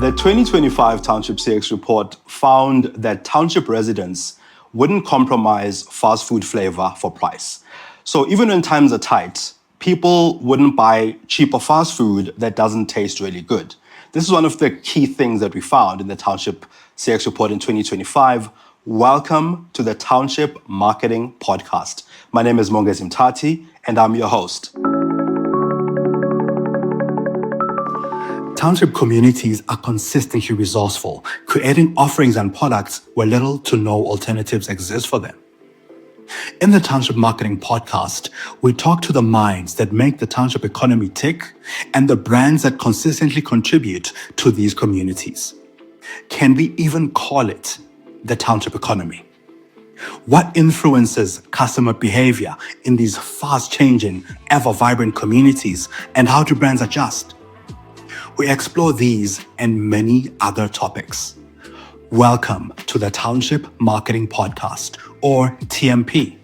The 2025 Township CX report found that township residents wouldn't compromise fast food flavor for price. So even when times are tight, people wouldn't buy cheaper fast food that doesn't taste really good. This is one of the key things that we found in the Township CX report in 2025. Welcome to the Township Marketing Podcast. My name is Mongezi Mtati, and I'm your host. Township communities are consistently resourceful, creating offerings and products where little to no alternatives exist for them. In the Township Marketing Podcast, we talk to the minds that make the township economy tick and the brands that consistently contribute to these communities. Can we even call it the township economy? What influences customer behavior in these fast-changing, ever-vibrant communities, and how do brands adjust? We explore these and many other topics. Welcome to the Township Marketing Podcast, or TMP,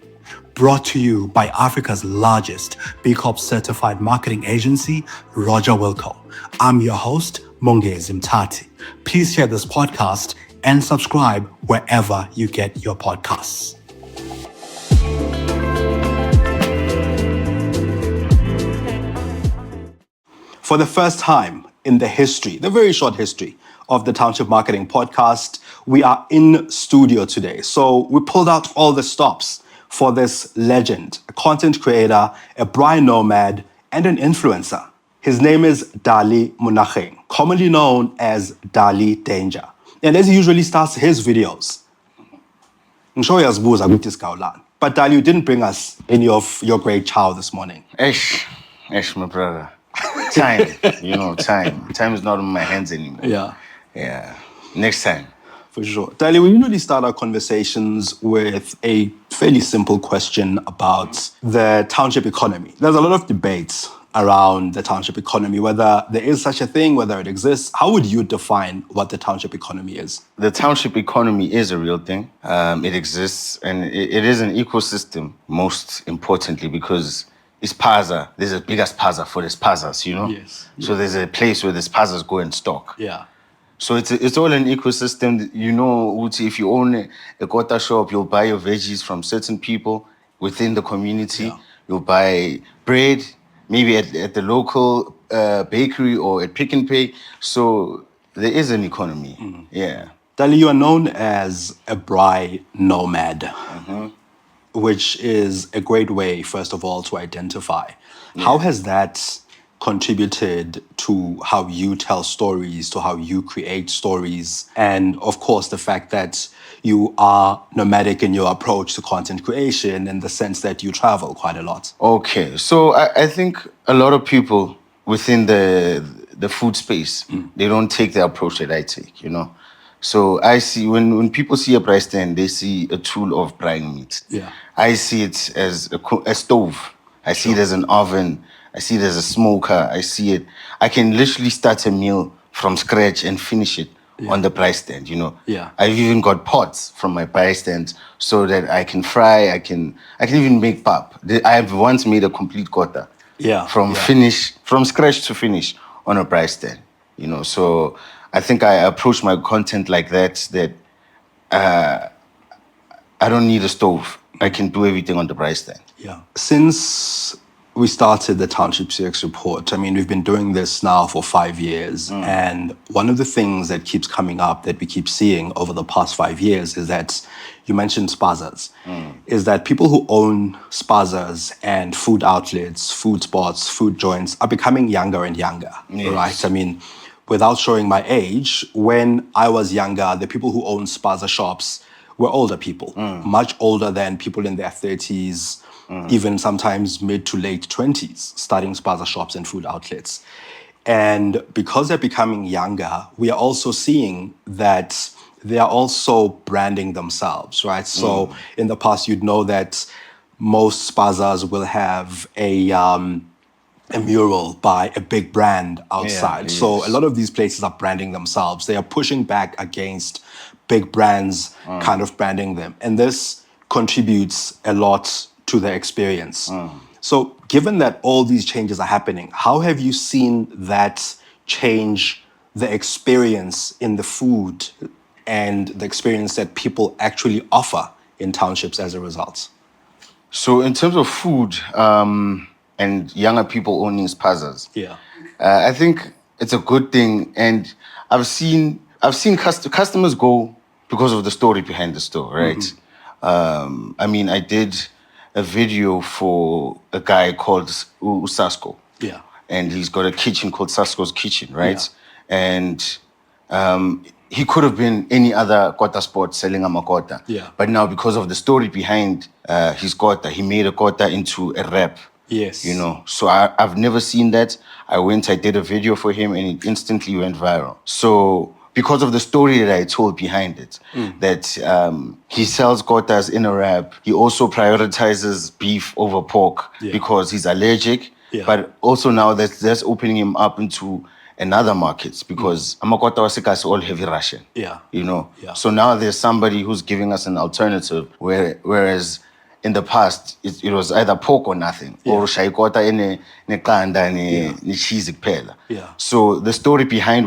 brought to you by Africa's largest B Corp certified marketing agency, Roger Wilco. I'm your host, Mongezi Mtati. Please share this podcast and subscribe wherever you get your podcasts. For the first time in the history, the very short history of the Township Marketing Podcast, we are in studio today. So we pulled out all the stops for this legend, a content creator, a braai nomad, and an influencer. His name is Dali Monageng, commonly known as Dali Danger. And as he usually starts his videos, but Dali, you didn't bring us any of your great chow this morning. Esh, my brother. Time. Time is not in my hands anymore. Yeah. Next time. For sure. Dali, we usually start our conversations with a fairly simple question about the township economy. There's a lot of debates around the township economy, whether there is such a thing, whether it exists. How would you define what the township economy is? The township economy is a real thing. It exists, and it is an ecosystem, most importantly, because it's Paza. There's a biggest Paza for the Pazas, Yes. So there's a place where the Pazas go and stock. Yeah. So it's all an ecosystem. Uti, if you own a Kota shop, you'll buy your veggies from certain people within the community. Yeah. You'll buy bread, maybe at the local bakery or at Pick and Pay. So there is an economy. Mm-hmm. Yeah. Dali, you are known as a braai nomad, which is a great way, first of all, to identify. Yeah. How has that contributed to how you tell stories, to how you create stories, and of course the fact that you are nomadic in your approach to content creation in the sense that you travel quite a lot? Okay, so I think a lot of people within the food space, they don't take the approach that I take, So I see, when people see a braai stand, they see a tool of braaiing meat. Yeah. I see it as a stove. I see it as an oven. I see it as a smoker. I can literally start a meal from scratch and finish it on the braai stand, Yeah. I've even got pots from my braai stand so that I can fry, I can even make pap. I've once made a complete kota. Yeah. From scratch to finish on a braai stand, So I think I approach my content like that I don't need a stove. I can do everything on the braai stand. Yeah. Since we started the Township CX report, we've been doing this now for 5 years. And one of the things that keeps coming up that we keep seeing over the past 5 years is that you mentioned spazas, is that people who own spazas and food outlets, food spots, food joints are becoming younger and younger, right? Without showing my age, when I was younger, the people who owned spaza shops were older people, much older than people in their 30s, even sometimes mid to late 20s, starting spaza shops and food outlets. And because they're becoming younger, we are also seeing that they are also branding themselves, right? So in the past, you'd know that most spazas will have a mural by a big brand outside. Yeah, so yes. a lot of these places are branding themselves. They are pushing back against big brands kind of branding them. And this contributes a lot to the experience. So given that all these changes are happening, how have you seen that change the experience in the food and the experience that people actually offer in townships as a result? So in terms of food and younger people owning spazas, Yeah. I think it's a good thing, and I've seen customers go because of the story behind the store, right? I mean, I did a video for a guy called Sasko, Yeah. and he's got a kitchen called Sasko's Kitchen, right? Yeah. And he could have been any other kota spot selling a makota. Yeah. But now, because of the story behind his kota, he made a kota into a rap. Yes. You know, so I've never seen that. I did a video for him, and it instantly went viral. So because of the story that I told behind it, that he sells kotas in a wrap. He also prioritizes beef over pork because he's allergic. Yeah. But also now that's opening him up into another markets because amakota wasikas all heavy Russian. Yeah. You know. Yeah. So now there's somebody who's giving us an alternative whereas in the past, it was either pork or nothing, or shaikota ne kanda ne cheese kuphela. Yeah. So the story behind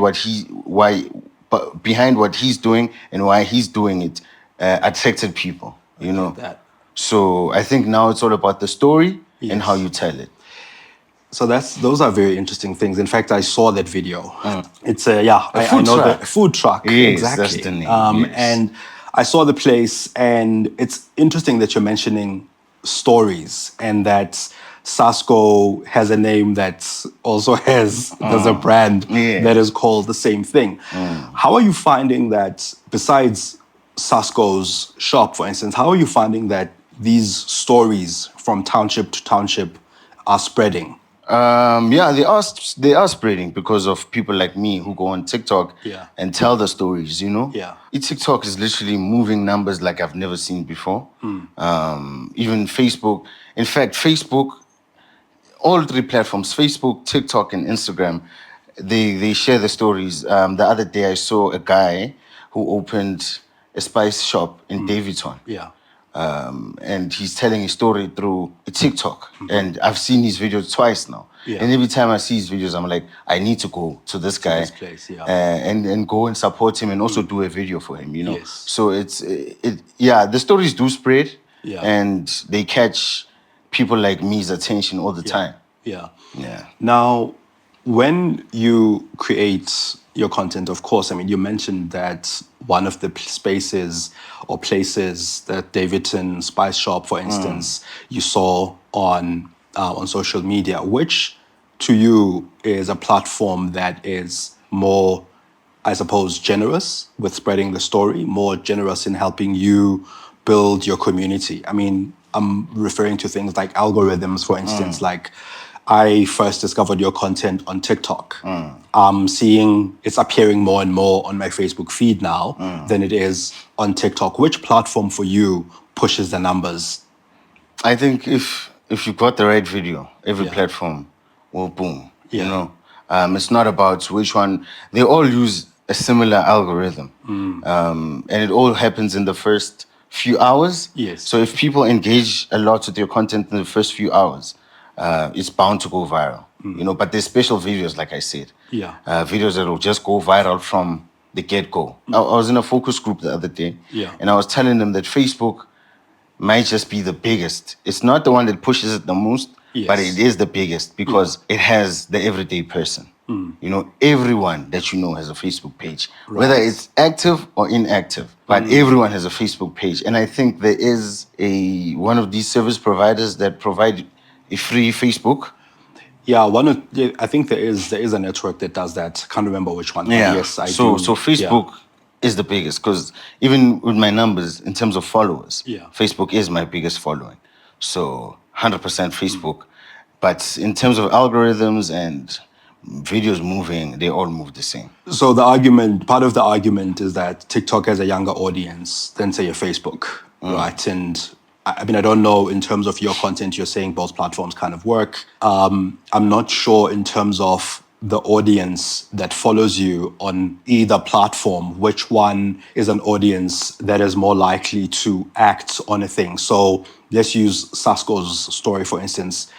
behind what he's doing and why he's doing it attracted people. You know. That. So I think now it's all about the story and how Yes. you tell it. So those are very interesting things. In fact, I saw that video. It's I food know truck. the food truck. Yes, exactly. that's the name, yes. And I saw the place, and it's interesting that you're mentioning stories and that Sasko has a name that also there's a brand that is called the same thing. How are you finding that, besides Sasko's shop, for instance, how are you finding that these stories from township to township are spreading? They are spreading because of people like me who go on TikTok and tell the stories, you know? Yeah. TikTok is literally moving numbers like I've never seen before. Even Facebook. In fact, Facebook, all three platforms, Facebook, TikTok, and Instagram, they share the stories. The other day I saw a guy who opened a spice shop in Davidson. Yeah. And he's telling his story through a TikTok. And I've seen his videos twice now. Yeah. And every time I see his videos, I'm like, I need to go to this guy this place, and go and support him and also do a video for him, you know? Yes. So the stories do spread and they catch people like me's attention all the time. Yeah. Yeah. Now, when you create your content, of course, I mean, you mentioned that one of the spaces or places, that Davidson Spice Shop, for instance, you saw on social media, which to you is a platform that is more, I suppose, generous with spreading the story, more generous in helping you build your community. I mean, I'm referring to things like algorithms, for instance, like I first discovered your content on TikTok. I'm seeing it's appearing more and more on my Facebook feed now than it is on TikTok. Which platform for you pushes the numbers? I think if you got the right video, every platform will boom. You know, it's not about which one. They all use a similar algorithm, and it all happens in the first few hours. Yes. So if people engage a lot with your content in the first few hours, it's bound to go viral. You know, but there's special videos, like I said. Yeah. Videos that will just go viral from the get-go. I was in a focus group the other day, and I was telling them that Facebook might just be the biggest. It's not the one that pushes it the most, but it is the biggest because it has the everyday person. You know, everyone that you know has a Facebook page, whether it's active or inactive, but everyone has a Facebook page. And I think there is one of these service providers that provide a free Facebook. Yeah, I think there is a network that does that. Can't remember which one. Yeah. Yes, I do. So Facebook is the biggest because even with my numbers in terms of followers, Facebook is my biggest following. So 100% Facebook. But in terms of algorithms and videos moving, they all move the same. So part of the argument is that TikTok has a younger audience than, say, a Facebook, right? And I mean, I don't know in terms of your content, you're saying both platforms kind of work. I'm not sure in terms of the audience that follows you on either platform, which one is an audience that is more likely to act on a thing. So let's use Sasko's story, for instance.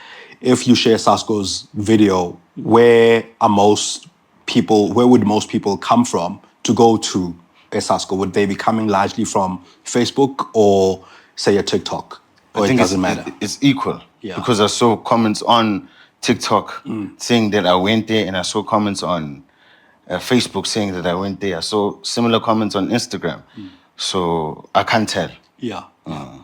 If you share Sasko's video, where are most where would most people come from to go to a Sasco? Would they be coming largely from Facebook or, say, a TikTok? Or I it think doesn't matter? it's equal. Yeah. Because I saw comments on TikTok saying that I went there, and I saw comments on Facebook saying that I went there. I saw similar comments on Instagram. So I can't tell. Yeah.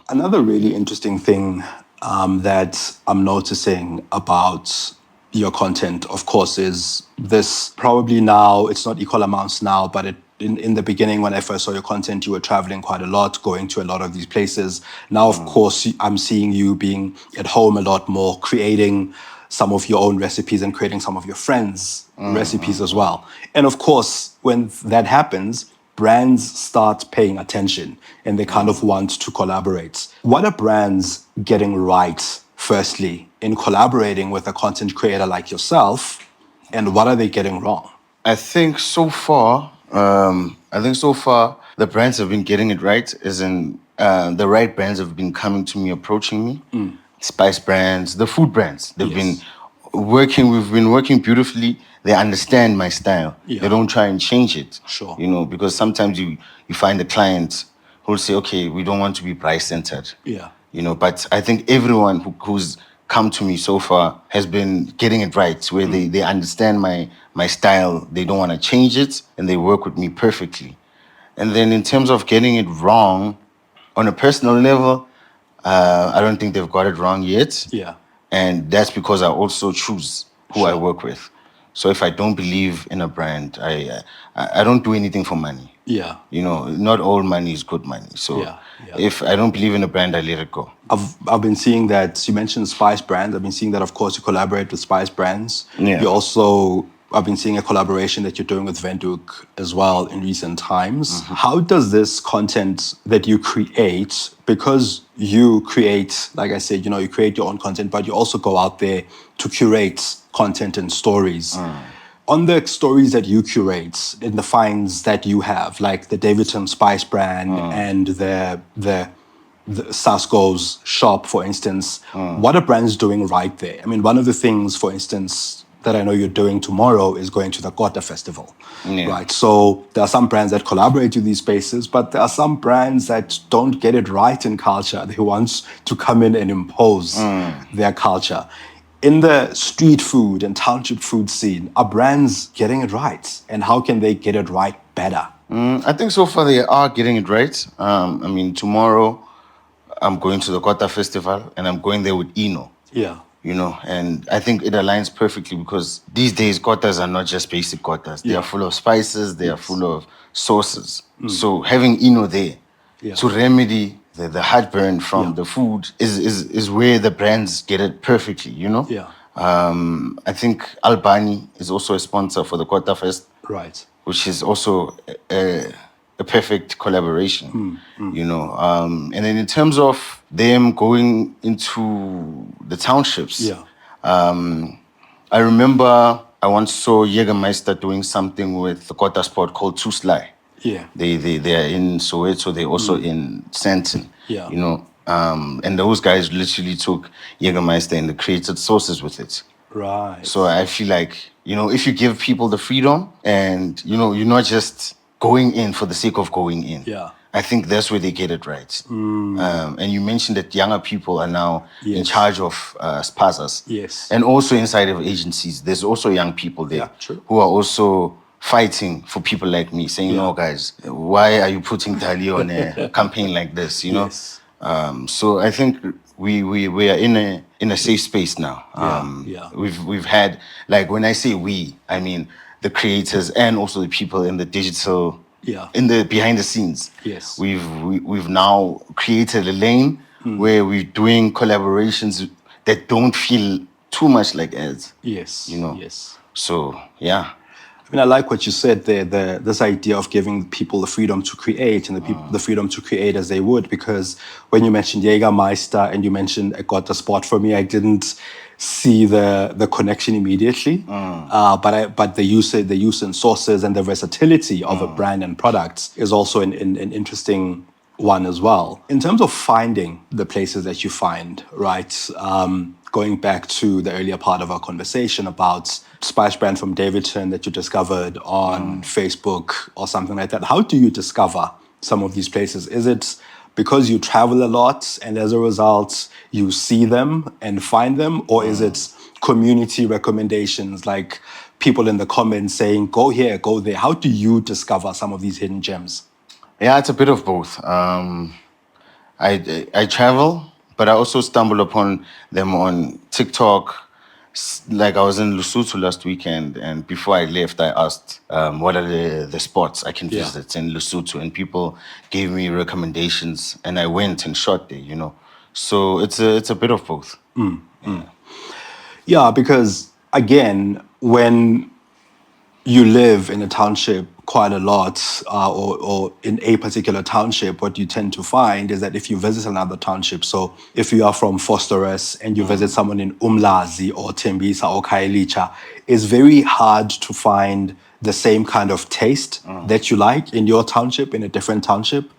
Another really interesting thing that I'm noticing about your content, of course, is this probably now, it's not equal amounts now, but in the beginning, when I first saw your content, you were traveling quite a lot, going to a lot of these places. Now, of course, I'm seeing you being at home a lot more, creating some of your own recipes and creating some of your friends' recipes as well. And of course, when that happens, brands start paying attention and they kind of want to collaborate. What are brands getting right, firstly, in collaborating with a content creator like yourself, and what are they getting wrong? I think so far, the brands have been getting it right. As in, the right brands have been coming to me, approaching me. Spice brands, the food brands. They've been working. We've been working beautifully. They understand my style. Yeah. They don't try and change it. Sure. You know, because sometimes you find a client who'll say, okay, we don't want to be price centered. Yeah. You know, but I think everyone who's come to me so far has been getting it right, where they understand my style. They don't want to change it, and they work with me perfectly. And then in terms of getting it wrong, on a personal level, I don't think they've got it wrong yet. Yeah. And that's because I also choose who I Sure. work with. So if I don't believe in a brand, I don't do anything for money. Yeah. You know, not all money is good money. So Yeah, yeah. if I don't believe in a brand, I let it go. I've been seeing that you mentioned spice brands. I've been seeing that, of course, you collaborate with spice brands. Yeah. You also, I've been seeing a collaboration that you're doing with Venduk as well in recent times. How does this content that you create, because you create, like I said, you know, you create your own content, but you also go out there to curate content and stories. On the stories that you curate, in the finds that you have, like the Davidson Spice brand and the Sasco's shop, for instance, what are brands doing right there? I mean, one of the things, for instance, that I know you're doing tomorrow is going to the Kota Festival, right? So there are some brands that collaborate with these spaces, but there are some brands that don't get it right in culture. They want to come in and impose their culture. In the street food and township food scene, are brands getting it right? And how can they get it right better? I think so far they are getting it right. I mean, tomorrow I'm going to the Kota Festival, and I'm going there with Eno. Yeah. You know, and I think it aligns perfectly because these days kotas are not just basic kotas. They are full of spices, they are full of sauces. So having Eno there to remedy the heartburn from the food is where the brands get it perfectly, you know? Yeah. I think Albani is also a sponsor for the Kota Fest, Right. which is also a perfect collaboration, you know. And then in terms of them going into the townships, I remember I once saw Jägermeister doing something with the Kota spot called Too Sly. Yeah. They are in Soweto, they're also in Sandton, Yeah. you know. And those guys literally took Jägermeister and they created sauces with it. Right. So I feel like, you know, if you give people the freedom and, you know, you're not just going in for the sake of going in. Yeah. I think that's where they get it right. And you mentioned that younger people are now in charge of spazas. Yes. And also inside of agencies, there's also young people there who are also fighting for people like me, saying, no, guys, why are you putting Dali on a campaign like this, you know? Yes. So I think we are in a safe space now. We've had, like, when I say we, I mean the creators and also the people in the digital, in the behind the scenes. Yes. We've now created a lane where we're doing collaborations that don't feel too much like ads. Yes. You know. Yes. So yeah. I mean, I like what you said there, this idea of giving people the freedom to create and the freedom to create as they would, because when you mentioned Jägermeister and you mentioned I got the spot, for me, I didn't see the connection immediately. But the use in sources and the versatility of a brand and product is also an interesting one as well. In terms of finding the places that you find, right? Going back to the earlier part of our conversation about spice brand from Davidson that you discovered on Facebook or something like that. How do you discover some of these places? Is it because you travel a lot and as a result you see them and find them, or is it community recommendations like people in the comments saying go here, go there? How do you discover some of these hidden gems? Yeah, it's a bit of both. I travel, but I also stumble upon them on TikTok. Like I was in Lesotho last weekend, and before I left, I asked what are the spots I can Yeah. visit in Lesotho, and people gave me recommendations, and I went and shot there. So it's a bit of both. Yeah, because again, when you live in a township quite a lot, or in a particular township, what you tend to find is that if you visit another township, so if you are from Fosterus and you visit someone in Umlazi or Tembisa or Khayelitsha, it's very hard to find the same kind of taste that you like in your township, in a different township.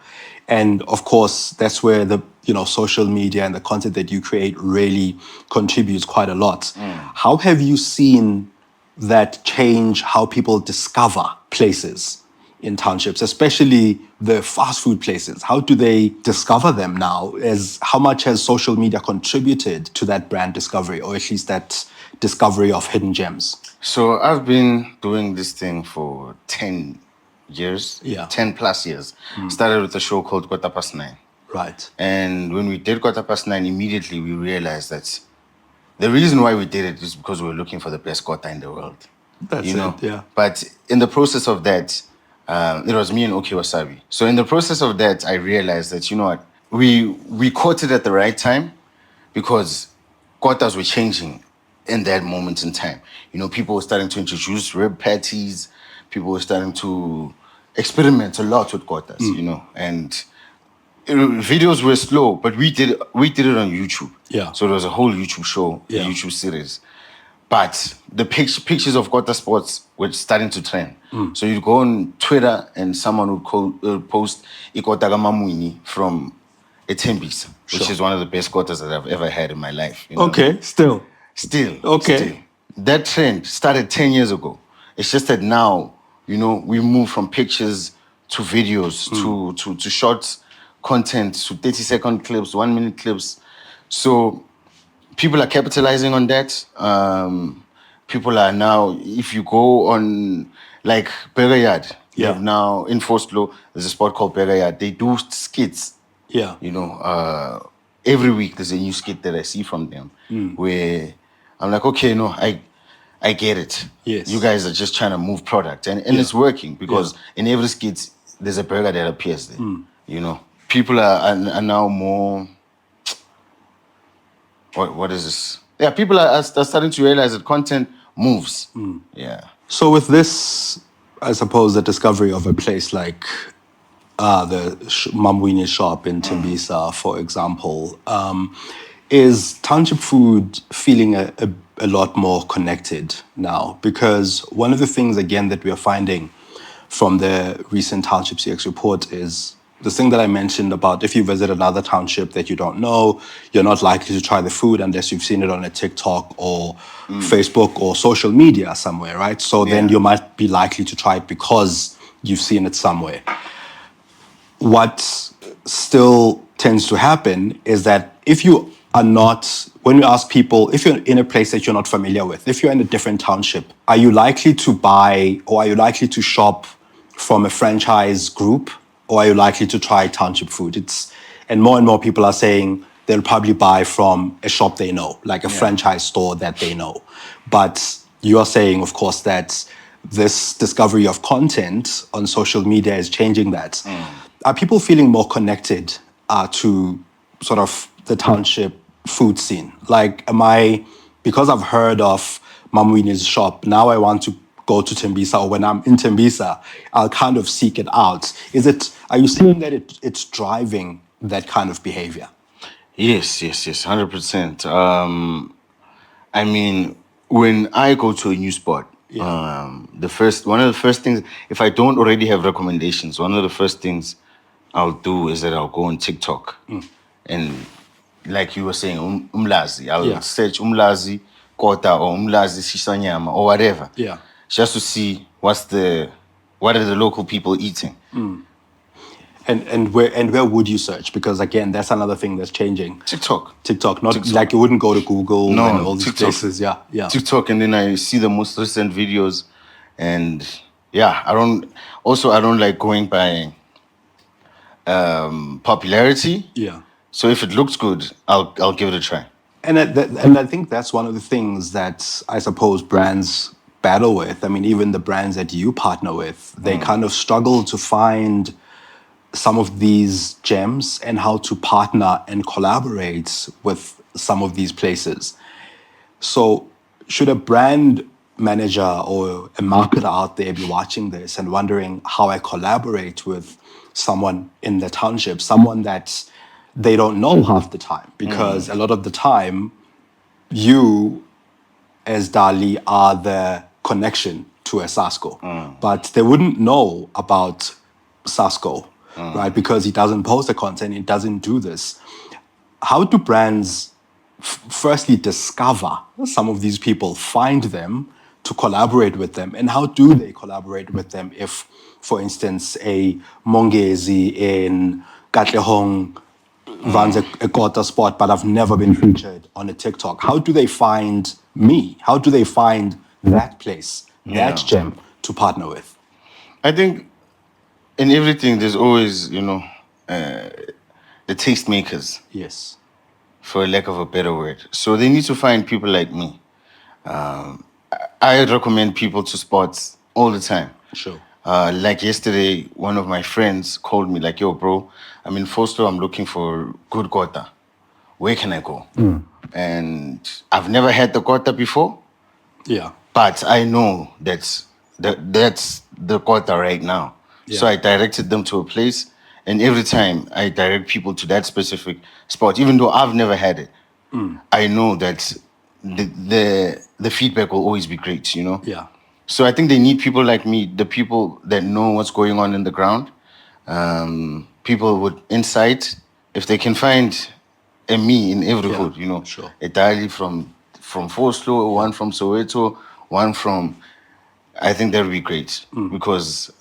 And of course, that's where the social media and the content that you create really contributes quite a lot. How have you seen that change how people discover places in townships, especially the fast food places? How do they discover them now? How much has social media contributed to that brand discovery, or at least that discovery of hidden gems? So I've been doing this thing for 10 years, Yeah. 10 plus years. Started with a show called Quarter Past Nine. Right. And when we did Quarter Past Nine, immediately we realized that the reason why we did it is because we were looking for the best quarter in the world. That's it, yeah. But in the process of that, it was me and Oki Wasabi. So in the process of that, I realized that, what, we caught it at the right time because quarters were changing in that moment in time. People were starting to introduce rib patties. People were starting to experiment a lot with quarters, and videos were slow, but we did it on YouTube. Yeah. So there was a whole YouTube show, Yeah. a YouTube series. But the pictures of quarter sports were starting to trend. So you'd go on Twitter and someone would post Ikotaga Mamwini from Etembis, which Sure. is one of the best quarters that I've ever had in my life. Okay, still. Okay. Still. That trend started 10 years ago. It's just that now, we move from pictures to videos, to short content, to 30-second clips, 1-minute clips. So people are capitalizing on that. People are now, if you go on like Burger Yard, you Yeah. have now in Forstlow, there's a spot called Burger Yard. They do skits. Yeah. Every week there's a new skit that I see from them where I'm like, okay, no, I get it. Yes. You guys are just trying to move product, and it's working because in every skit there's a burger that appears there. People are now more. What is this? Yeah, people are starting to realize that content moves. Yeah. So with this, I suppose the discovery of a place like the Mamwini shop in Tembisa, for example, is Township Food feeling a lot more connected now? Because one of the things, again, that we are finding from the recent Township CX report is the thing that I mentioned about if you visit another township that you don't know, you're not likely to try the food unless you've seen it on a TikTok or Facebook or social media somewhere, right? So then you might be likely to try it because you've seen it somewhere. What still tends to happen is that if you are not, when we ask people, if you're in a place that you're not familiar with, if you're in a different township, are you likely to buy or are you likely to shop from a franchise group, or are you likely to try Township Food? And more people are saying they'll probably buy from a shop they know, like a franchise store that they know. But you are saying, of course, that this discovery of content on social media is changing that. Are people feeling more connected to sort of the township food scene? Like, because I've heard of Mamwini's shop, now I want to go to Tembisa, or when I'm in Tembisa, I'll kind of seek it out. Are you seeing that it's driving that kind of behavior? Yes, 100%. I mean, when I go to a new spot, one of the first things, if I don't already have recommendations, one of the first things I'll do is that I'll go on TikTok and, like you were saying, Umlazi. I'll search Umlazi kota or umlazi shisanyama or whatever. Yeah. Just to see what are the local people eating. And where would you search? Because again, that's another thing that's changing. TikTok, not TikTok. Like you wouldn't go to Google No, and all these TikTok. places. Yeah. TikTok, and then I see the most recent videos, and yeah, I don't like going by popularity. Yeah. So if it looks good, I'll give it a try. And I think that's one of the things that I suppose brands battle with. I mean, even the brands that you partner with, they kind of struggle to find some of these gems and how to partner and collaborate with some of these places. So should a brand manager or a marketer out there be watching this and wondering how I collaborate with someone in the township, someone that they don't know half the time? Because a lot of the time, you as Dali are the connection to a Sasko, but they wouldn't know about Sasko, right? Because he doesn't post the content, he doesn't do this. How do brands firstly discover some of these people, find them, to collaborate with them, and how do they collaborate with them if, for instance, a Mongezi in Katlehong runs a quarter spot, but I've never been featured on a TikTok? How do they find me? How do they find that place, that gem to partner with? I think in everything there's always, the tastemakers, Yes. for lack of a better word. So they need to find people like me. I recommend people to spots all the time. Sure. Like yesterday, one of my friends called me like, yo, bro, I'm in Foster, I'm looking for good kota. Where can I go? And I've never had the kota before, Yeah. but I know that's the kota right now. Yeah. So I directed them to a place, and every time I direct people to that specific spot, even though I've never had it, I know that the feedback will always be great, Yeah. So I think they need people like me, the people that know what's going on in the ground, people with insight. If they can find a me in every hood, sure. a Dali from Foslo, one from Soweto, one from, I think that would be great, because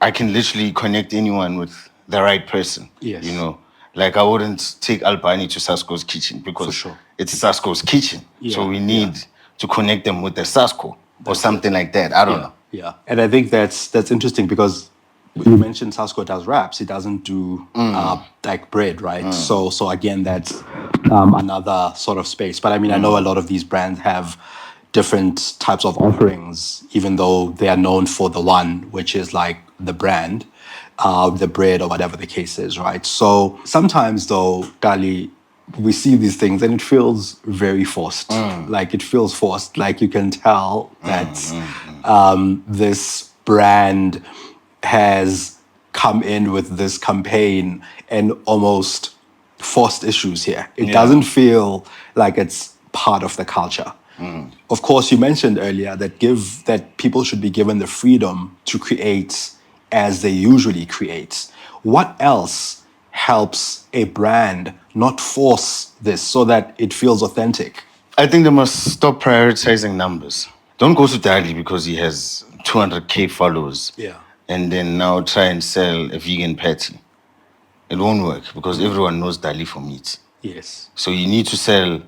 I can literally connect anyone with the right person. Yes. Like I wouldn't take Albani to Sasko's kitchen because sure. it's Sasko's kitchen. So Yeah, we need to connect them with the Sasko or something like that. I don't know. Yeah. And I think that's interesting because you mentioned Sasko does wraps. He doesn't do like bread, right? So again, that's another sort of space. But I mean, I know a lot of these brands have different types of offerings, even though they are known for the one, which is like the brand, the bread or whatever the case is, right? So sometimes though, Dali, we see these things and it feels very forced. Like it feels forced. Like you can tell that this brand has come in with this campaign and almost forced issues here. It doesn't feel like it's part of the culture. Of course, you mentioned earlier that people should be given the freedom to create as they usually create. What else helps a brand not force this so that it feels authentic? I think they must stop prioritizing numbers. Don't go to Dali because he has 200K followers. Yeah. And then now try and sell a vegan patty. It won't work because everyone knows Dali for meat. Yes. So you need to sell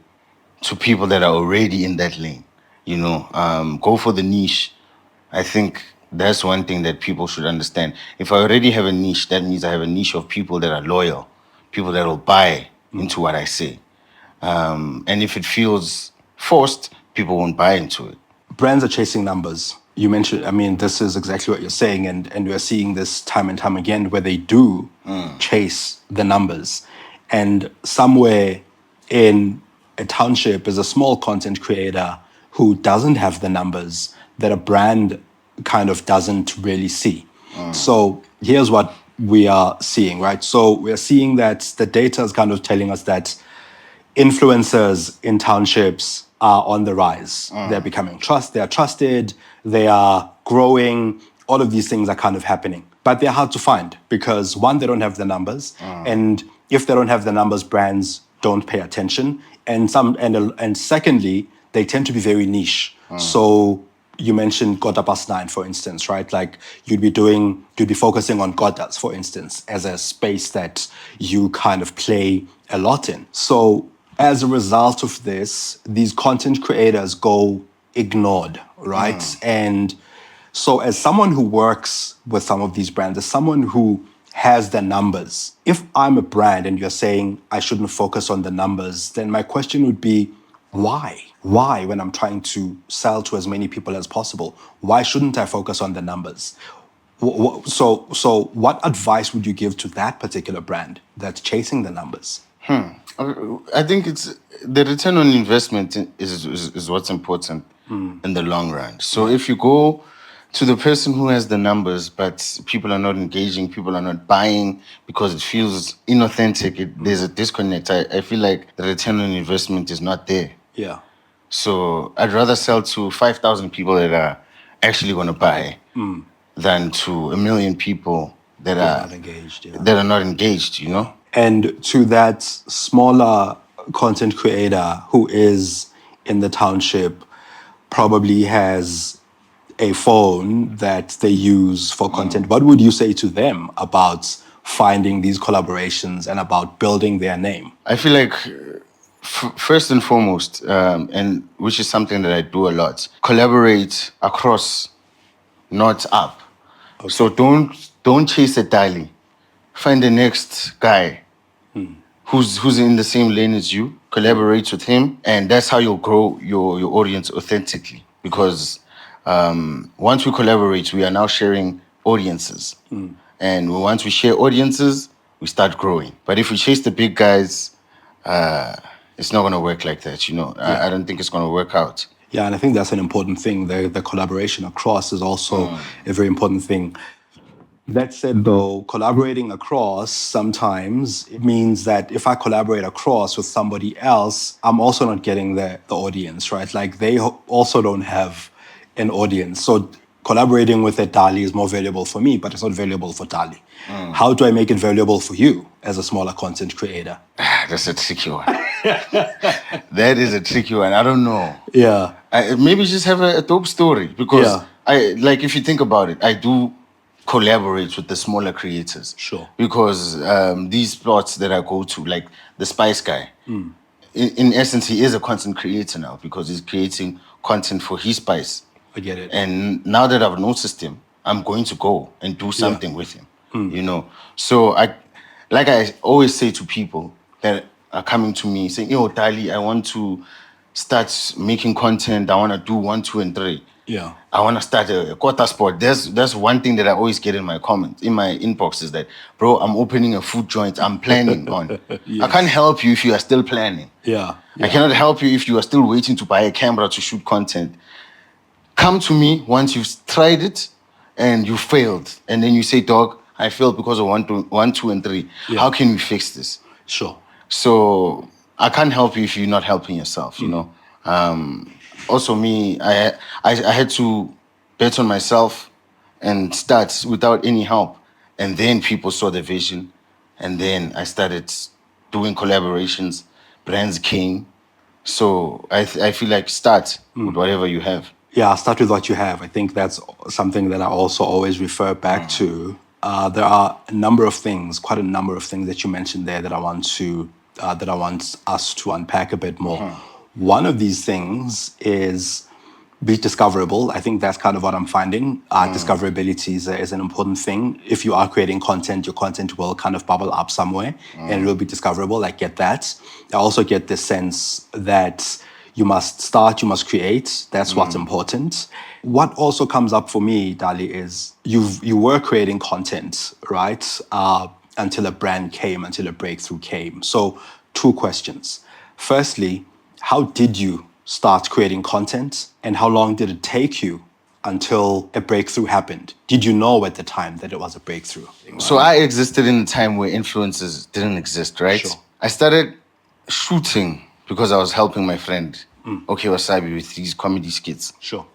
to people that are already in that lane. Go for the niche. I think that's one thing that people should understand. If I already have a niche, that means I have a niche of people that are loyal, people that will buy into what I say. And if it feels forced, people won't buy into it. Brands are chasing numbers. You mentioned, I mean, this is exactly what you're saying, and we're seeing this time and time again where they do chase the numbers. And somewhere in a township is a small content creator who doesn't have the numbers that a brand kind of doesn't really see. So here's what we are seeing, right? So we're seeing that the data is kind of telling us that influencers in townships are on the rise. They're becoming they are trusted, they are growing. All of these things are kind of happening. But they're hard to find because one, they don't have the numbers. And if they don't have the numbers, brands don't pay attention. And secondly, they tend to be very niche. So you mentioned Kota past 9, for instance, right? Like you'd be focusing on Kotas, for instance, as a space that you kind of play a lot in. So as a result of this, these content creators go ignored, right? And so as someone who works with some of these brands, as someone who has the numbers, if I'm a brand and you're saying I shouldn't focus on the numbers, then my question would be, why? Why, when I'm trying to sell to as many people as possible, why shouldn't I focus on the numbers? So what advice would you give to that particular brand that's chasing the numbers? I think it's the return on investment is what's important in the long run. So if you go to the person who has the numbers, but people are not engaging, people are not buying because it feels inauthentic, there's a disconnect. I feel like the return on investment is not there. Yeah. So I'd rather sell to 5,000 people that are actually going to buy than to 1 million people that are Not engaged. Yeah. that are not engaged, you know? And to that smaller content creator who is in the township, probably has a phone that they use for content, what would you say to them about finding these collaborations and about building their name? I feel like first and foremost, and which is something that I do a lot, collaborate across, not up. So don't chase a Dali. Find the next guy who's in the same lane as you. Collaborate with him, and that's how you'll grow your audience authentically. Because once we collaborate, we are now sharing audiences, and once we share audiences, we start growing. But if we chase the big guys, it's not going to work like that. You know, I don't think it's going to work out. Yeah, and I think that's an important thing. The collaboration across is also a very important thing. That said, though, collaborating across, sometimes it means that if I collaborate across with somebody else, I'm also not getting the audience, right? Like they also don't have an audience. So collaborating with a Dali is more valuable for me, but it's not valuable for Dali. How do I make it valuable for you as a smaller content creator? That's a tricky one. That is a tricky one. I don't know. Yeah. Maybe just have a dope story, because Yeah. if you think about it, I do collaborate with the smaller creators. Sure. Because these plots that I go to, like the Spice guy, in essence, he is a content creator now because he's creating content for his Spice. I get it. And now that I've noticed him, I'm going to go and do something with him. You know, so I always say to people that are coming to me saying, "Yo, Dali, I want to start making content. I want to do 1, 2, and 3. Yeah. I want to start a quota sport." That's one thing that I always get in my comments, in my inbox, is that, "Bro, I'm opening a food joint. I'm planning on." Yes. I can't help you if you are still planning. Yeah. I cannot help you if you are still waiting to buy a camera to shoot content. Come to me once you've tried it and you failed, and then you say, "Dog, I failed because of 1, 2, and 3. Yeah. How can we fix this?" Sure. So I can't help you if you're not helping yourself, you know. Also, me, I had to bet on myself and start without any help. And then people saw the vision. And then I started doing collaborations. Brands came. So I feel like start with whatever you have. Yeah, start with what you have. I think that's something that I also always refer back to. There are a number of things, quite a number of things that you mentioned there that I want us to unpack a bit more. One of these things is be discoverable. I think that's kind of what I'm finding. Discoverability is an important thing. If you are creating content, your content will kind of bubble up somewhere and it will be discoverable. I get that. I also get the sense that you must start, you must create. That's what's important. What also comes up for me, Dali, is you were creating content, right? Until a brand came, until a breakthrough came. So 2 questions. Firstly, how did you start creating content, and how long did it take you until a breakthrough happened? Did you know at the time that it was a breakthrough? So I existed in a time where influencers didn't exist, right? Sure. I started shooting because I was helping my friend, Okay Wasabi, with these comedy skits. Sure.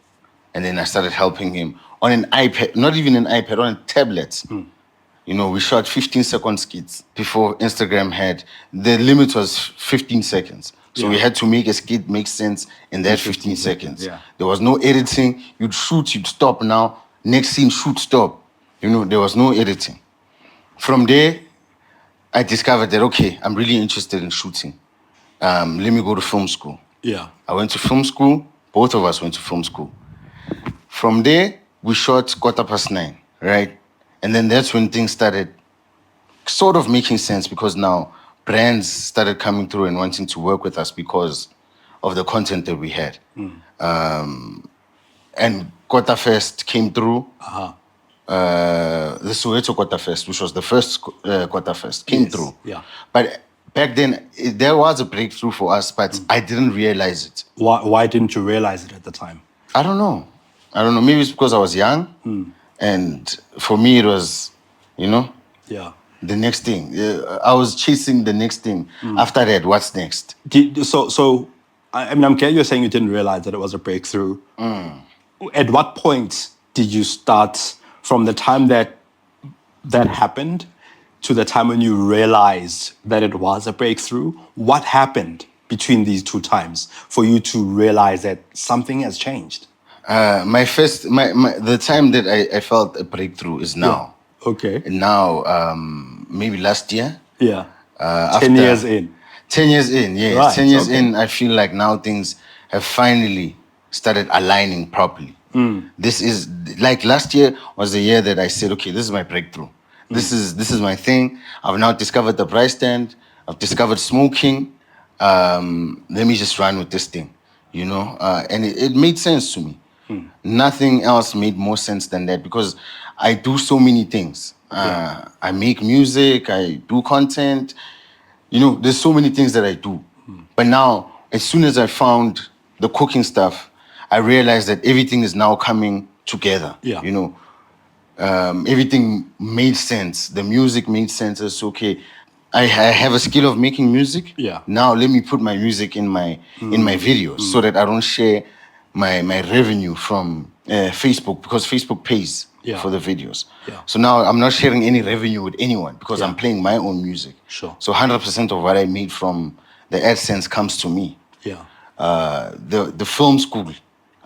And then I started helping him on an iPad, not even an iPad, on a tablet. You know, we shot 15-second skits before Instagram had, the limit was 15 seconds. So we had to make a skit make sense in that 15 seconds. There was no editing. You'd shoot, you'd stop now. Next scene, shoot, stop. There was no editing. From there, I discovered that, okay, I'm really interested in shooting. Let me go to film school. Yeah. I went to film school. Both of us went to film school. From there, we shot 9:15, right? And then that's when things started sort of making sense, because now brands started coming through and wanting to work with us because of the content that we had. And Kota Fest came through. The Soweto Kota Fest, which was the first Kota Fest, came through. Yeah. But back then, there was a breakthrough for us, but I didn't realize it. Why didn't you realize it at the time? I don't know. Maybe it's because I was young. And for me, it was, Yeah. the next thing. I was chasing the next thing. After that, what's next? I'm glad you're saying you didn't realize that it was a breakthrough. At what point did you start, from the time that happened to the time when you realized that it was a breakthrough? What happened between these two times for you to realize that something has changed? The time that I felt a breakthrough is now. Yeah. Okay. Now, maybe last year. Yeah. 10 years in. 10 years in, yes. Right, 10 years in, I feel like now things have finally started aligning properly. This is, like last year was the year that I said, okay, this is my breakthrough. This is my thing. I've now discovered the braai stand. I've discovered smoking. Let me just run with this thing, and it made sense to me. Nothing else made more sense than that, because I do so many things. I make music, I do content. There's so many things that I do. But now, as soon as I found the cooking stuff, I realized that everything is now coming together. Yeah. Everything made sense. The music made sense. It's okay. I have a skill of making music. Yeah. Now let me put my music in my videos so that I don't share my revenue from Facebook, because Facebook pays for the videos. Yeah. So now I'm not sharing any revenue with anyone, because I'm playing my own music. Sure. So 100% of what I made from the AdSense comes to me. Yeah. The film school,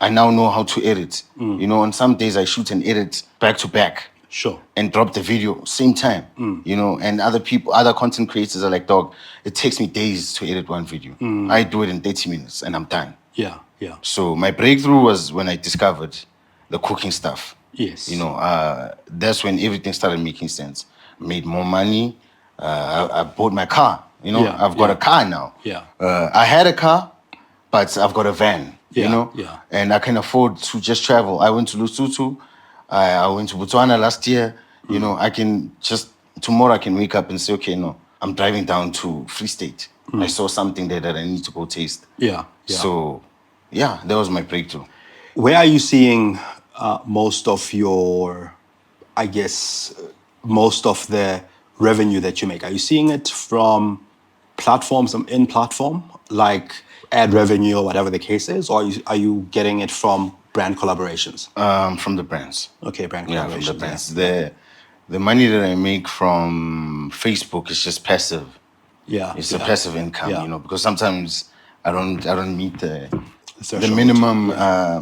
I now know how to edit. On some days I shoot and edit back to back. Sure. And drop the video same time. And other content creators are like, dog, it takes me days to edit one video. I do it in 30 minutes and I'm done. Yeah. Yeah. So my breakthrough was when I discovered the cooking stuff. Yes. That's when everything started making sense. Made more money. I bought my car. I've got a car now. Yeah. I had a car, but I've got a van. Yeah. And I can afford to just travel. I went to Lesotho. I went to Botswana last year. Tomorrow I can wake up and say, okay, no, I'm driving down to Free State. I saw something there that I need to go taste. Yeah. So, that was my breakthrough. Where are you seeing most of your, most of the revenue that you make? Are you seeing it from platforms, in platform, like ad revenue or whatever the case is? Or are you getting it from brand collaborations? From the brands. Okay, brand collaborations. Yeah, from the brands. The money that I make from Facebook is just passive. Yeah. It's a passive income, because sometimes I don't meet the threshold. minimum,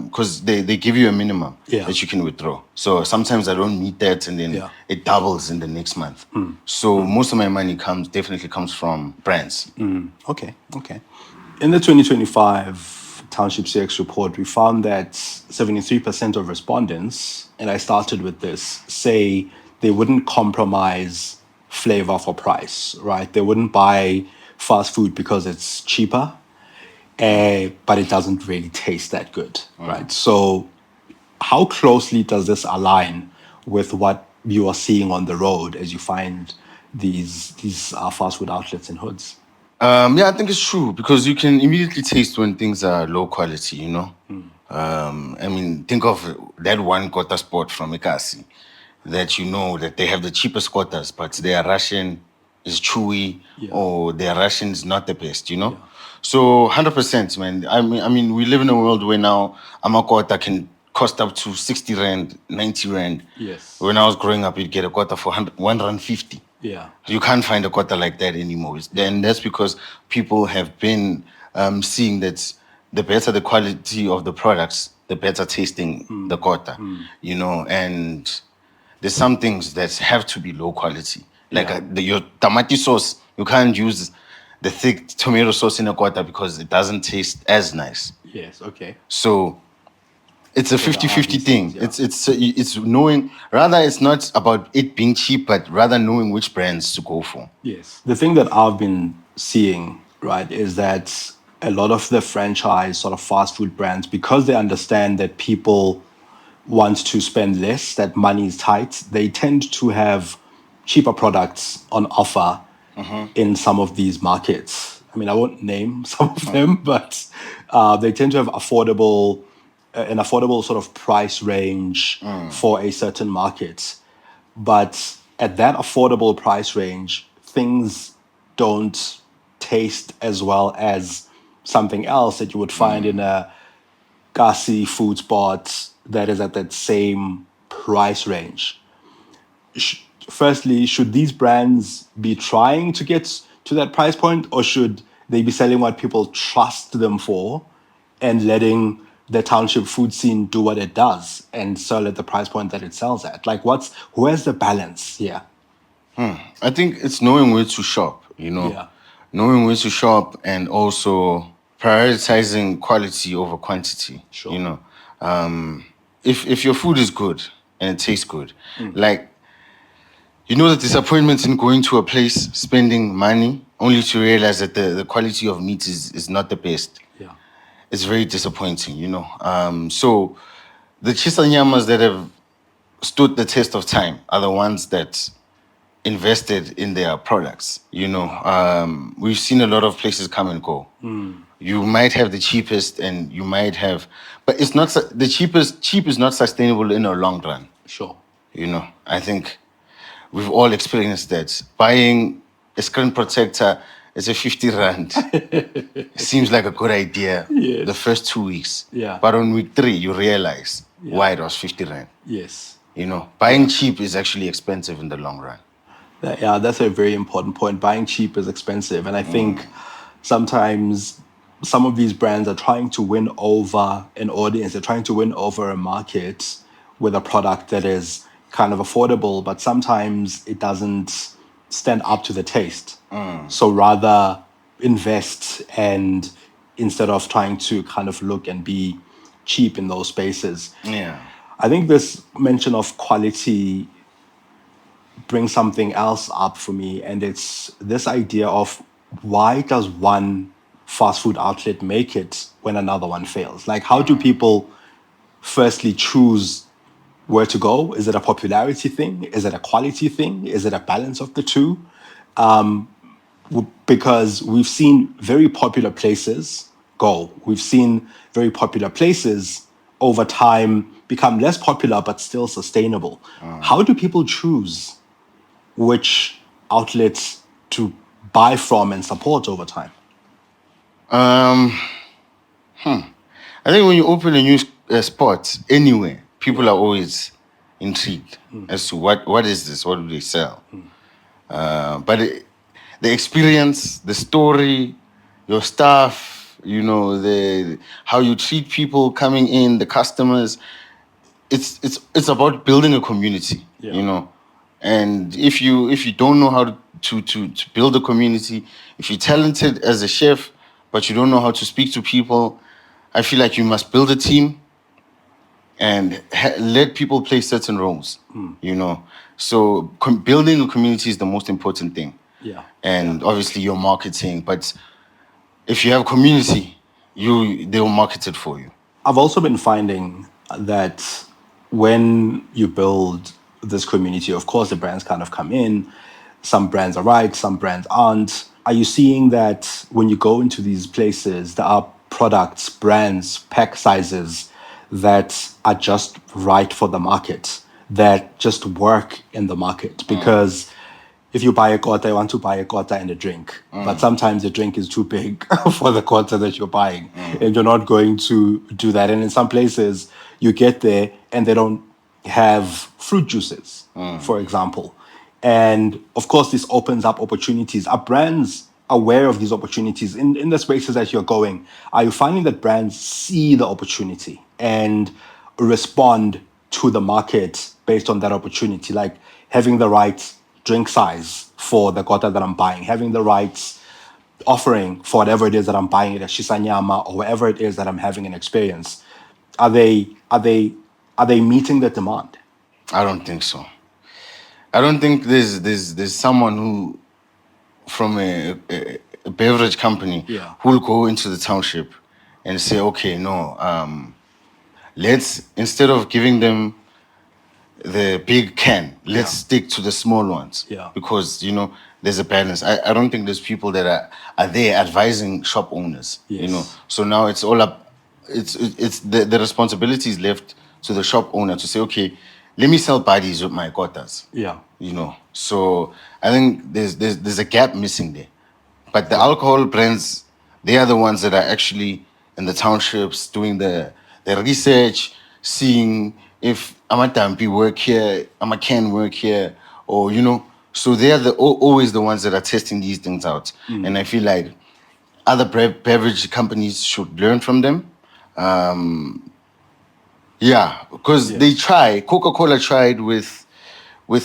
because they give you a minimum Yeah. that you can withdraw. So sometimes I don't meet that, and then it doubles in the next month. So most of my money definitely comes from brands. Okay. In the 2025 Township CX report, we found that 73% of respondents, and I started with this, say they wouldn't compromise flavor for price, right? They wouldn't buy fast food because it's cheaper, but it doesn't really taste that good, right? So how closely does this align with what you are seeing on the road as you find these fast food outlets in hoods? I think it's true, because you can immediately taste when things are low quality, think of that one quota spot from Ikasi that that they have the cheapest quotas, but their ration is chewy, or their ration is not the best, So 100%, man. We live in a world where now a quota can cost up to 60 rand, 90 rand. Yes. When I was growing up, you'd get a quota for 150 rand. Yeah. You can't find a quota like that anymore. And that's because people have been seeing that the better the quality of the products, the better tasting the kota, and there's some things that have to be low quality. Like your tamati sauce, you can't use the thick tomato sauce in a kota because it doesn't taste as nice. Yes, okay. So it's a So there are 50-50 these thing. things, yeah. It's knowing, rather it's not about it being cheap, but rather knowing which brands to go for. Yes. The thing that I've been seeing, right, is that a lot of the franchise sort of fast food brands, because they understand that people want to spend less, that money is tight, they tend to have cheaper products on offer in some of these markets. I mean, I won't name some of them, but they tend to have an affordable sort of price range for a certain market. But at that affordable price range, things don't taste as well as something else that you would find in a gassy food spot that is at that same price range. Firstly, should these brands be trying to get to that price point, or should they be selling what people trust them for and letting the township food scene do what it does and sell at the price point that it sells at? Like, where's the balance here? I think it's knowing where to shop, Yeah. knowing where to shop and also prioritizing quality over quantity. Sure. If your food is good and it tastes good, like the disappointment in going to a place, spending money, only to realize that the quality of meat is not the best. Yeah. It's very disappointing. So the chisanyamas that have stood the test of time are the ones that invested in their products. We've seen a lot of places come and go. You might have the cheapest, and you might have, but it's not the cheapest. Cheap is not sustainable in a long run. Sure. I think we've all experienced that. Buying a screen protector is a 50 rand. It seems like a good idea Yes. the first 2 weeks. Yeah. But on week 3, you realize why it was 50 rand. Yes. Buying cheap is actually expensive in the long run. Yeah, that's a very important point. Buying cheap is expensive. And I think sometimes some of these brands are trying to win over an audience. They're trying to win over a market with a product that is kind of affordable, but sometimes it doesn't stand up to the taste. So rather invest, and instead of trying to kind of look and be cheap in those spaces. Yeah. I think this mention of quality brings something else up for me, and it's this idea of, why does one fast food outlet make it when another one fails? Like, how do people firstly choose where to go? Is it a popularity thing? Is it a quality thing? Is it a balance of the two? Because we've seen very popular places go. We've seen very popular places over time become less popular but still sustainable. How do people choose which outlets to buy from and support over time? I think when you open a new spot anywhere, people are always intrigued as to what is this? What do they sell? But the experience, the story, your staff, the how you treat people coming in, the customers, it's about building a community. And if you don't know how to build a community, if you're talented as a chef but you don't know how to speak to people, I feel like you must build a team and let people play certain roles. So building a community is the most important thing. And obviously your marketing, but if you have community, they'll market it for you. I've also been finding that when you build this community, of course, the brands kind of come in. Some brands are right, some brands aren't. Are you seeing that when you go into these places, there are products, brands, pack sizes that are just right for the market, that just work in the market? Because if you buy a kota, you want to buy a kota and a drink. But sometimes the drink is too big for the kota that you're buying. And you're not going to do that. And in some places, you get there and they don't have fruit juices, for example. And of course, this opens up opportunities. Are brands aware of these opportunities in the spaces that you're going? Are you finding that brands see the opportunity and respond to the market based on that opportunity, like having the right drink size for the kota that I'm buying, having the right offering for whatever it is that I'm buying at a Shisanyama or wherever it is that I'm having an experience? Are they meeting the demand? I don't think so. I don't think there's someone who from a beverage company Yeah. who will go into the township and say, okay, no, let's, instead of giving them the big can, let's Yeah. stick to the small ones. Yeah. Because, there's a balance. I don't think there's people that are there advising shop owners, Yes. So now it's all up, it's the responsibility is left to the shop owner to say, okay, let me sell bodies with my quotas. Yeah. So I think there's a gap missing there. But the alcohol brands, they are the ones that are actually in the townships doing the research, seeing if Amatampi work here, Amakan work here, or so they are always the ones that are testing these things out. And I feel like other beverage companies should learn from them. Yeah, because Yes. they try. Coca-Cola tried with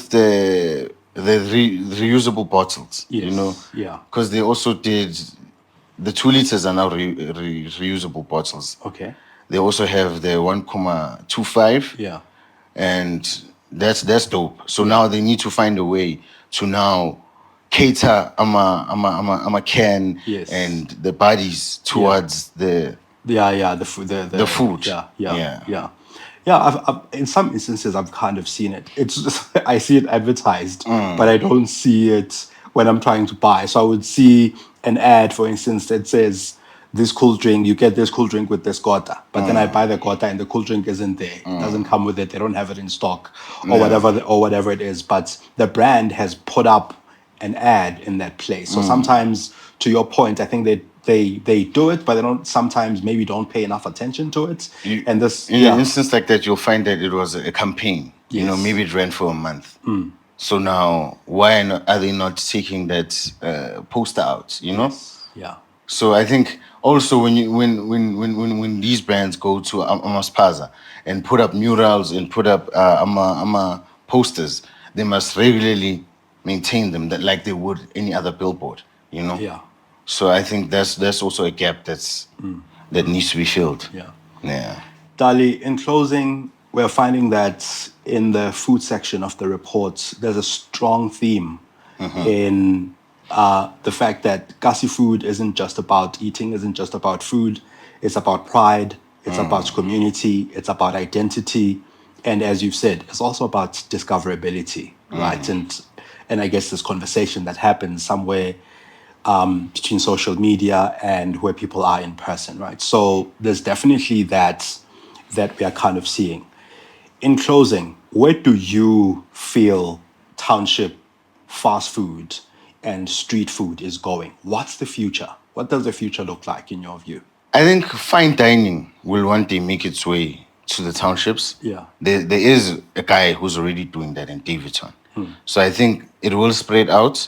the reusable bottles, Yes. Yeah. because they also did the 2 liters are now reusable bottles. Okay. They also have the 1.25, Yeah. and that's dope. So now they need to find a way to now cater a can Yes. and the bodies towards the Yeah, the food, the food. Yeah. I've in some instances I've kind of seen it. It's just I see it advertised, but I don't see it when I'm trying to buy. So I would see an ad, for instance, that says this cool drink, you get this cool drink with this gota. But then I buy the gota and the cool drink isn't there. It doesn't come with it. They don't have it in stock or whatever it is. But the brand has put up an ad in that place. So sometimes, to your point, I think they do it, but they don't sometimes maybe don't pay enough attention to it. And this, In an instance like that, you'll find that it was a campaign. Yes. Maybe it ran for a month. So now, why are they not taking that poster out? Yes. Yeah. So I think also when these brands go to Amaspaza and put up murals and put up ama posters, they must regularly maintain them that like they would any other billboard. Yeah. So I think that's also a gap that needs to be filled. Yeah. Dali, in closing, we're finding that in the food section of the report, there's a strong theme in the fact that Kasi food isn't just about eating, isn't just about food. It's about pride. It's about community. It's about identity. And as you've said, it's also about discoverability, right? And I guess this conversation that happens somewhere between social media and where people are in person, right? So there's definitely that we are kind of seeing. In closing, where do you feel township fast food and street food is going? What's the future? What does the future look like in your view? I think fine dining will one day make its way to the townships. Yeah. There is a guy who's already doing that in Davidson. So I think it will spread out.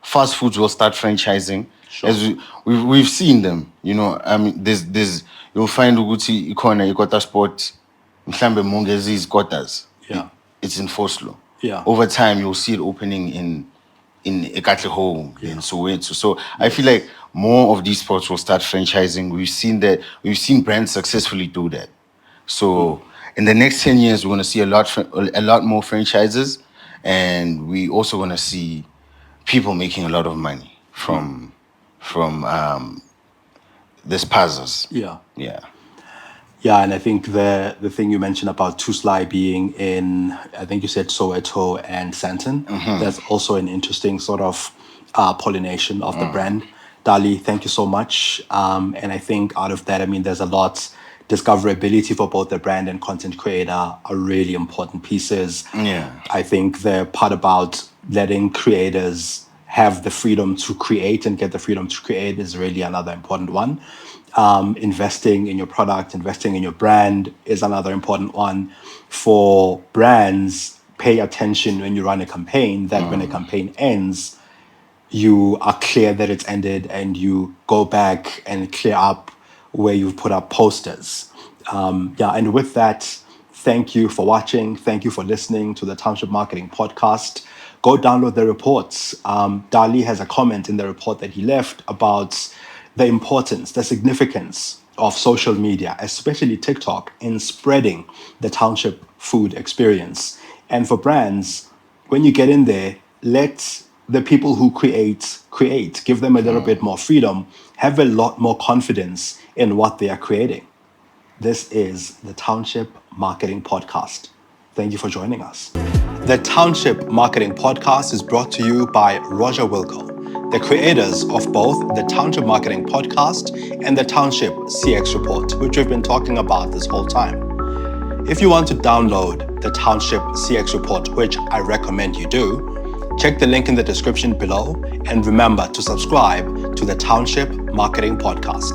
Fast foods will start franchising. Sure. As we've seen them, I mean, there's you'll find Uguti Ikona Ikota Sport, Mhlambe Mongezi's Kotas. Yeah. It's in Foslo. Yeah. Over time, you'll see it opening in Ekatleho, in Soweto. So I feel like more of these spots will start franchising. We've seen brands successfully do that. So in the next 10 years, we're going to see a lot more franchises, and we also going to see people making a lot of money from these puzzles. Yeah. Yeah. Yeah, and I think the thing you mentioned about Tuslai being in, I think you said Soweto and Santon, that's also an interesting sort of pollination of the brand. Dali, thank you so much. And I think out of that, I mean, there's a lot. Discoverability for both the brand and content creator are really important pieces. Yeah. I think the part about letting creators have the freedom to create and get the freedom to create is really another important one. Investing in your product, investing in your brand is another important one. For brands, pay attention when you run a campaign, that when a campaign ends, you are clear that it's ended and you go back and clear up where you've put up posters. And with that, thank you for watching. Thank you for listening to the Township Marketing Podcast. Go download the reports. Dali has a comment in the report that he left about the importance, the significance of social media, especially TikTok, in spreading the Township food experience. And for brands, when you get in there, let the people who create, give them a little bit more freedom, have a lot more confidence in what they are creating. This is the Township Marketing Podcast. Thank you for joining us. The Township Marketing Podcast is brought to you by Roger Wilco, the creators of both the Township Marketing Podcast and the Township CX Report, which we've been talking about this whole time. If you want to download the Township CX Report, which I recommend you do, check the link in the description below, and remember to subscribe to the Township Marketing Podcast.